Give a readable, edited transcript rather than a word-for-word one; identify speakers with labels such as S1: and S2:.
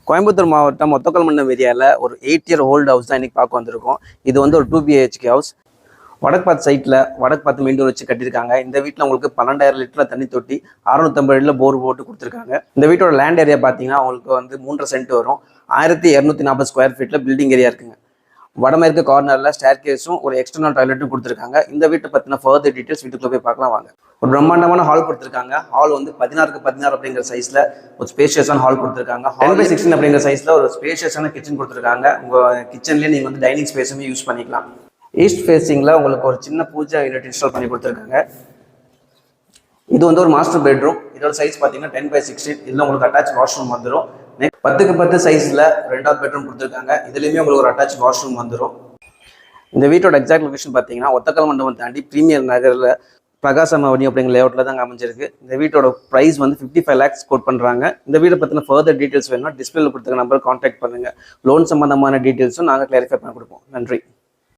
S1: கோயம்புத்தூர் மாவட்டம் ஒத்தக்கல்மண்டம் ஏரியாவில் ஒரு 8 இயர் ஓல்டு ஹவுஸ் தான் இன்றைக்கி பார்க்க வந்திருக்கோம். இது வந்து ஒரு 2 BHK ஹவுஸ். வடக்கு பார்த்து சைட்டில் வடக்கு பார்த்து மெயின் டோர் வச்சு கட்டியிருக்காங்க. இந்த வீட்டில் உங்களுக்கு 12,000 லிட்டரில் தண்ணி தொட்டி 650 அடியில் போர் போட்டு கொடுத்துருக்காங்க. இந்த வீட்டோட லேண்ட் ஏரியா பார்த்தீங்கன்னா உங்களுக்கு வந்து 3.5 சென்ட் வரும். 1240 ஸ்கொயர் ஃபீட்டில் பில்டிங் ஏரியா இருக்குங்க. வடமேற்கு கார்னரில் ஸ்டேர் கேஸும் ஒரு எக்ஸ்டர்னல் டாய்லெட்டும் கொடுத்துருக்காங்க. இந்த வீட்டை பற்றின ஃபர்தர் டீட்டெயில்ஸ் வீட்டுக்குள்ளே போய் பார்க்கலாம் வாங்க. ஒரு பிரம்மாண்டமான ஹால் கொடுத்துருக்காங்க. ஹால் வந்து 16x16 அப்படிங்கிற சைஸில் ஒரு ஸ்பேஷியஸான ஹால் கொடுத்துருக்காங்க. 10x16 அப்படிங்கிற சைஸில் ஒரு ஸ்பேஷியஸான கிச்சன் கொடுத்துருக்காங்க. உங்கள் கிச்சன்லேயே நீங்கள் வந்து டைனிங் ஸ்பேஸுமே யூஸ் பண்ணிக்கலாம். ஈஸ்ட் ஃபேஸிங்கில் உங்களுக்கு ஒரு சின்ன பூஜா யூனிட் இன்ஸ்டால் பண்ணி கொடுத்துருக்காங்க. இது வந்து ஒரு மாஸ்டர் பெட்ரூம். இதோட சைஸ் பார்த்தீங்கன்னா 10x16. இதில் உங்களுக்கு அட்டாச் வாஷ்ரூம் வந்துடும். 10x10 சைஸில் 2வது பெட்ரூம் கொடுத்துருக்காங்க. இதுலேயுமே உங்களுக்கு ஒரு அட்டாச் வாஷ்ரூம் வந்துடும். இந்த வீட்டோட எக்ஸாக்ட் லொகேஷன் பார்த்தீங்கன்னா ஒத்தக்கல்மண்டம் தாண்டி பிரீமியர் நகரில் பிரகாசம் அவனி அப்படிங்கிற லேஅவுட்டில் தாங்க அமைஞ்சிருக்கு. இந்த வீட்டோட ப்ரைஸ் வந்து 55 lakhs கோட் பண்ணுறாங்க. இந்த வீட்டை பற்றின ஃபர்தர் டீட்டெயில்ஸ் வேணும்னா டிஸ்பிளேல கொடுத்துருக்க நம்பர் கான்டாக்ட் பண்ணுங்கள். லோன் சம்பந்தமான டீட்டெயில்ஸும் நாங்கள் கிளாரிஃபை பண்ணி கொடுப்போம். நன்றி.